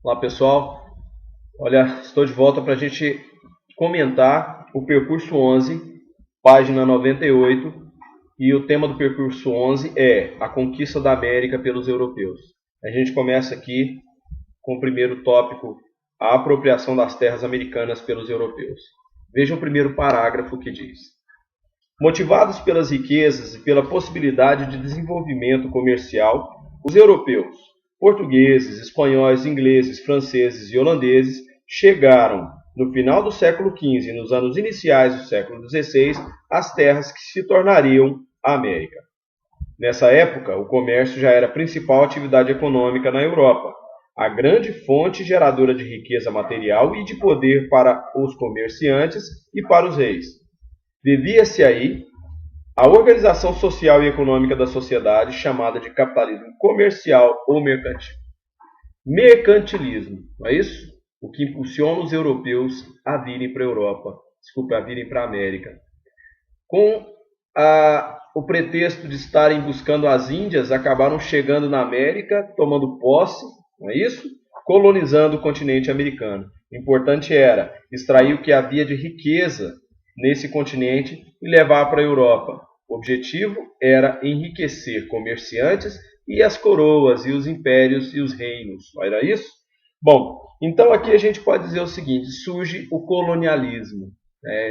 Olá pessoal, olha, estou de volta para a gente comentar o percurso 11, página 98, e o tema do percurso 11 é a conquista da América pelos europeus. A gente começa aqui com o primeiro tópico, a apropriação das terras americanas pelos europeus. Veja o primeiro parágrafo que diz: motivados pelas riquezas e pela possibilidade de desenvolvimento comercial, os europeus, portugueses, espanhóis, ingleses, franceses e holandeses chegaram, no final do século XV e nos anos iniciais do século XVI, às terras que se tornariam a América. Nessa época, o comércio já era a principal atividade econômica na Europa, a grande fonte geradora de riqueza material e de poder para os comerciantes e para os reis. Vivia-se aí a organização social e econômica da sociedade, chamada de capitalismo comercial ou mercantil. Mercantilismo, não é isso? O que impulsiona os europeus a virem para a Europa, a virem para a América. Com o pretexto de estarem buscando as Índias, acabaram chegando na América, tomando posse, não é isso? Colonizando o continente americano. O importante era extrair o que havia de riqueza nesse continente e levar para a Europa. O objetivo era enriquecer comerciantes e as coroas e os impérios e os reinos. Não era isso? Bom, então aqui a gente pode dizer o seguinte: surge o colonialismo.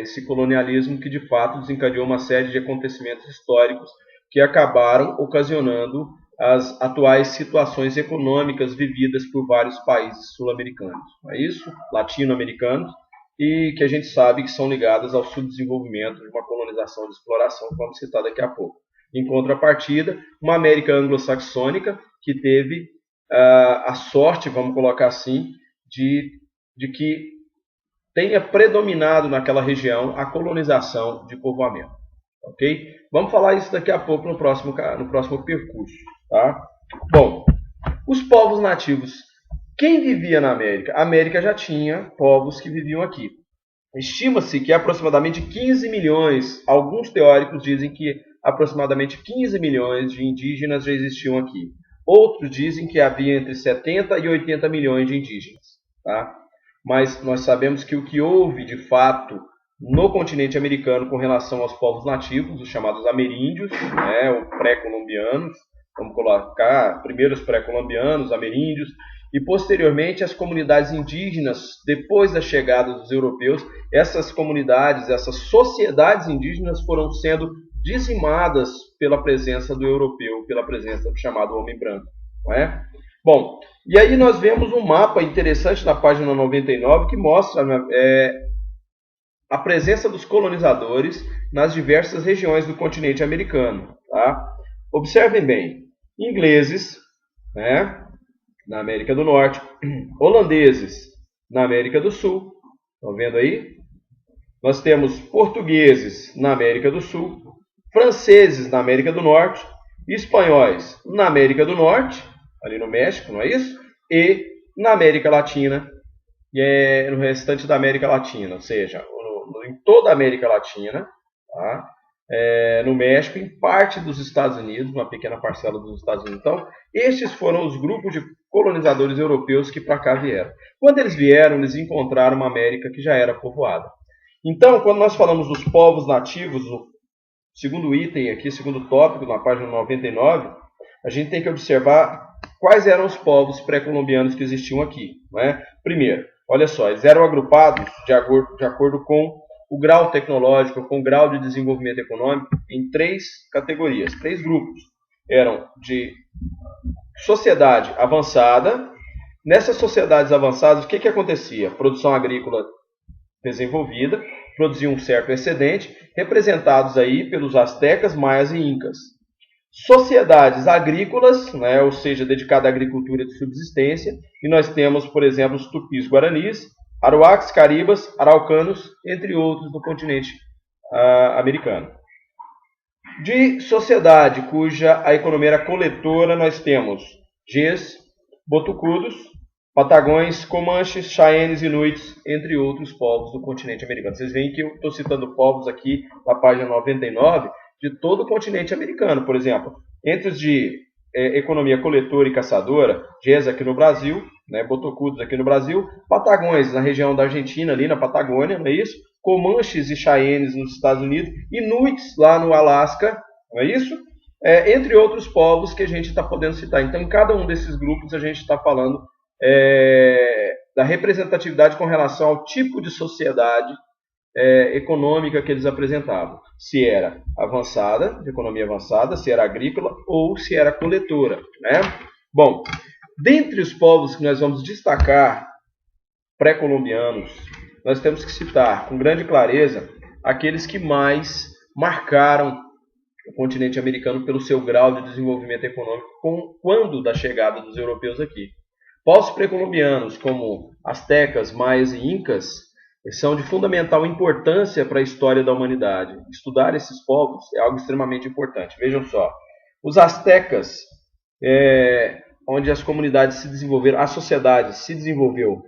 Esse colonialismo que de fato desencadeou uma série de acontecimentos históricos que acabaram ocasionando as atuais situações econômicas vividas por vários países sul-americanos. Não é isso? Latino-americanos, e que a gente sabe que são ligadas ao subdesenvolvimento de uma colonização de exploração, que vamos citar daqui a pouco. Em contrapartida, uma América anglo-saxônica que teve a sorte, vamos colocar assim, de que tenha predominado naquela região a colonização de povoamento. Ok? Vamos falar isso daqui a pouco no próximo percurso. Tá? Bom, os povos nativos. Quem vivia na América? A América já tinha povos que viviam aqui. Estima-se que aproximadamente 15 milhões, alguns teóricos dizem que aproximadamente 15 milhões de indígenas já existiam aqui. Outros dizem que havia entre 70 e 80 milhões de indígenas. Tá? Mas nós sabemos que o que houve de fato no continente americano com relação aos povos nativos, os chamados ameríndios, ou pré-colombianos, vamos colocar primeiro os pré-colombianos, ameríndios, e posteriormente as comunidades indígenas, depois da chegada dos europeus, essas comunidades, essas sociedades indígenas foram sendo dizimadas pela presença do europeu, pela presença do chamado homem branco. Não é? Bom, e aí nós vemos um mapa interessante na página 99 que mostra a presença dos colonizadores nas diversas regiões do continente americano. Tá? Observem bem, ingleses, na América do Norte, holandeses na América do Sul, estão vendo aí? Nós temos portugueses na América do Sul, franceses na América do Norte, espanhóis na América do Norte, ali no México, não é isso? E na América Latina, e no restante da América Latina, ou seja, em toda a América Latina, tá? No México, em parte dos Estados Unidos, uma pequena parcela dos Estados Unidos. Então, estes foram os grupos de colonizadores europeus que para cá vieram. Quando eles vieram, eles encontraram uma América que já era povoada. Então, quando nós falamos dos povos nativos, o segundo item aqui, segundo tópico, na página 99, a gente tem que observar quais eram os povos pré-colombianos que existiam aqui. Não é? Primeiro, olha só, eles eram agrupados de acordo com o grau tecnológico, com o grau de desenvolvimento econômico, em três categorias, três grupos. Eram de sociedade avançada. Nessas sociedades avançadas, o que acontecia? Produção agrícola desenvolvida, produzia um certo excedente, representados aí pelos astecas, maias e incas. Sociedades agrícolas, ou seja, dedicadas à agricultura de subsistência, e nós temos, por exemplo, os tupis guaranis, aruacs, caribas, araucanos, entre outros do continente americano. De sociedade cuja a economia era coletora, nós temos Gês, botucudos, patagões, comanches, cheyennes, inuits, entre outros povos do continente americano. Vocês veem que eu estou citando povos aqui na página 99 de todo o continente americano. Por exemplo, entre os de economia coletora e caçadora, GES aqui no Brasil, né, Botocudos aqui no Brasil, Patagões na região da Argentina, ali na Patagônia, não é isso? Comanches e Cheyennes nos Estados Unidos, Inuits lá no Alasca, não é isso? Entre outros povos que a gente está podendo citar. Então, em cada um desses grupos, a gente está falando da representatividade com relação ao tipo de sociedade econômica que eles apresentavam. Se era avançada, de economia avançada, se era agrícola ou se era coletora, né? Bom, dentre os povos que nós vamos destacar pré-colombianos, nós temos que citar com grande clareza aqueles que mais marcaram o continente americano pelo seu grau de desenvolvimento econômico quando da chegada dos europeus aqui. Povos pré-colombianos como astecas, maias e incas são de fundamental importância para a história da humanidade. Estudar esses povos é algo extremamente importante. Vejam só, os astecas, onde as comunidades se desenvolveram, a sociedade se desenvolveu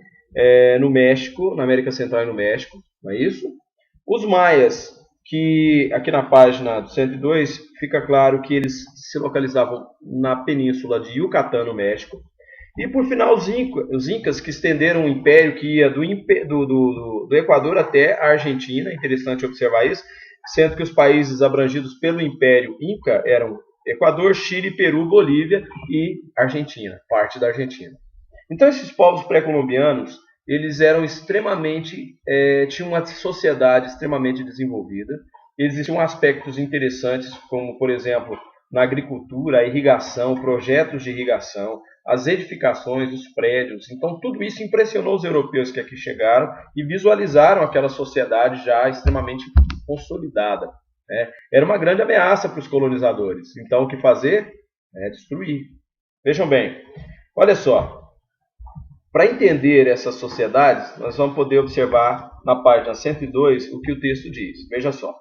no México, na América Central e no México, não é isso? Os maias, que aqui na página 102 fica claro que eles se localizavam na península de Yucatán, no México. E por final os incas, que estenderam um império que ia do Equador até a Argentina. É interessante observar isso, sendo que os países abrangidos pelo Império Inca eram Equador, Chile, Peru, Bolívia e Argentina, parte da Argentina. Então esses povos pré-colombianos, eles eram extremamente, tinham uma sociedade extremamente desenvolvida. Existiam aspectos interessantes, como por exemplo, na agricultura, a irrigação, projetos de irrigação, as edificações, os prédios. Então tudo isso impressionou os europeus que aqui chegaram e visualizaram aquela sociedade já extremamente consolidada, né? Era uma grande ameaça para os colonizadores. Então o que fazer? Destruir. Vejam bem, olha só. Para entender essas sociedades, nós vamos poder observar na página 102 o que o texto diz. Veja só.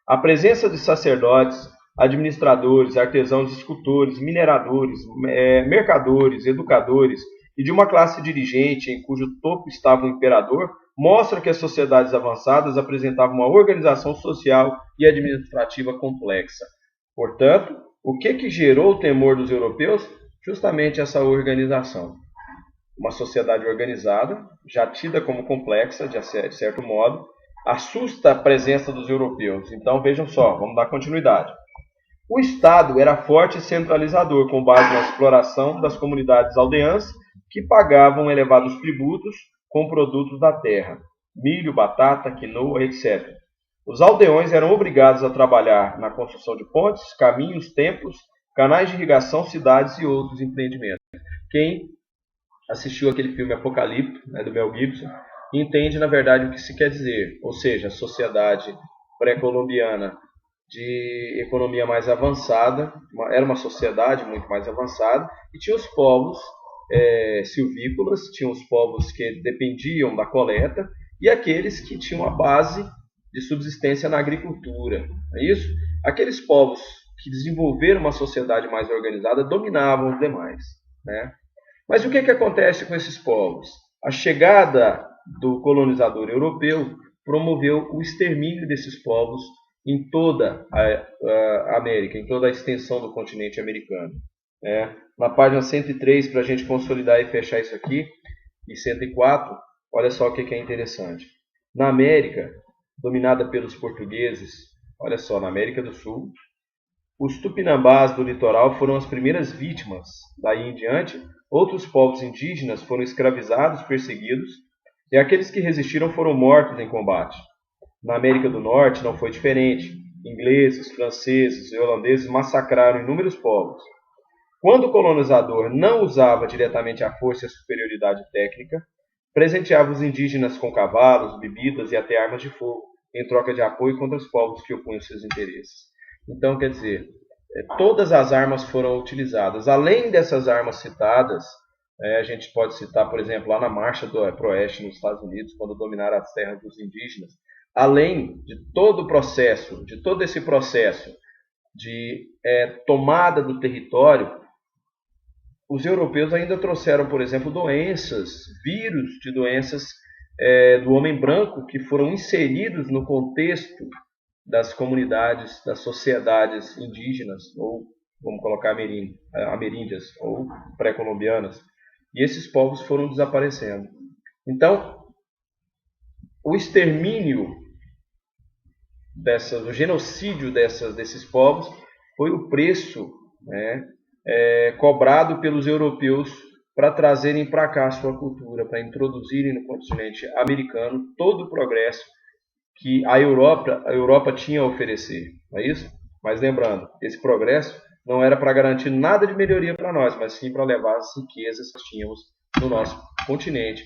A presença de sacerdotes, administradores, artesãos, escultores, mineradores, mercadores, educadores e de uma classe dirigente em cujo topo estava o imperador, mostra que as sociedades avançadas apresentavam uma organização social e administrativa complexa. Portanto, o que gerou o temor dos europeus? Justamente essa organização. Uma sociedade organizada, já tida como complexa, de certo modo, assusta a presença dos europeus. Então, vejam só, vamos dar continuidade. O Estado era forte e centralizador, com base na exploração das comunidades aldeãs, que pagavam elevados tributos com produtos da terra, milho, batata, quinoa, etc. Os aldeões eram obrigados a trabalhar na construção de pontes, caminhos, templos, canais de irrigação, cidades e outros empreendimentos. Quem assistiu aquele filme Apocalipto, do Mel Gibson, entende, na verdade, o que se quer dizer. Ou seja, a sociedade pré-colombiana de economia mais avançada, era uma sociedade muito mais avançada, e tinha os povos silvícolas, tinha os povos que dependiam da coleta, e aqueles que tinham a base de subsistência na agricultura. Não é isso? Aqueles povos que desenvolveram uma sociedade mais organizada dominavam os demais, né? Mas o que acontece com esses povos? A chegada do colonizador europeu promoveu o extermínio desses povos em toda a América, em toda a extensão do continente americano. Na página 103, para a gente consolidar e fechar isso aqui, e 104, olha só o que é interessante. Na América, dominada pelos portugueses, olha só, na América do Sul, os tupinambás do litoral foram as primeiras vítimas. Daí em diante, outros povos indígenas foram escravizados, perseguidos, e aqueles que resistiram foram mortos em combate. Na América do Norte não foi diferente. Ingleses, franceses e holandeses massacraram inúmeros povos. Quando o colonizador não usava diretamente a força e a superioridade técnica, presenteava os indígenas com cavalos, bebidas e até armas de fogo, em troca de apoio contra os povos que opunham seus interesses. Então, quer dizer, todas as armas foram utilizadas. Além dessas armas citadas, a gente pode citar, por exemplo, lá na Marcha do Oeste nos Estados Unidos, quando dominaram as terras dos indígenas. Além de todo o processo, de todo esse processo de tomada do território, os europeus ainda trouxeram, por exemplo, doenças, vírus de doenças do homem branco que foram inseridos no contexto das comunidades, das sociedades indígenas ou vamos colocar ameríndias ou pré-colombianas, e esses povos foram desaparecendo. Então, o extermínio, o genocídio desses povos foi o preço, né, cobrado pelos europeus para trazerem para cá a sua cultura, para introduzirem no continente americano todo o progresso que a Europa tinha a oferecer, não é isso? Mas lembrando, esse progresso não era para garantir nada de melhoria para nós, mas sim para levar as riquezas que tínhamos no nosso continente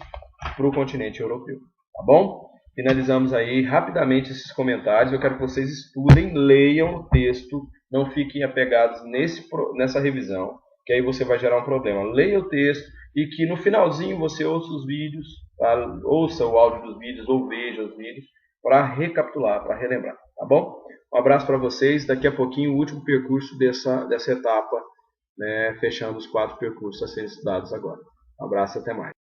para o continente europeu, tá bom? Finalizamos aí rapidamente esses comentários. Eu quero que vocês estudem, leiam o texto, não fiquem apegados nessa revisão, que aí você vai gerar um problema. Leia o texto e que no finalzinho você ouça os vídeos, ouça o áudio dos vídeos ou veja os vídeos para recapitular, para relembrar, tá bom? Um abraço para vocês. Daqui a pouquinho o último percurso dessa etapa, né, fechando os 4 percursos a serem estudados agora. Um abraço, até mais.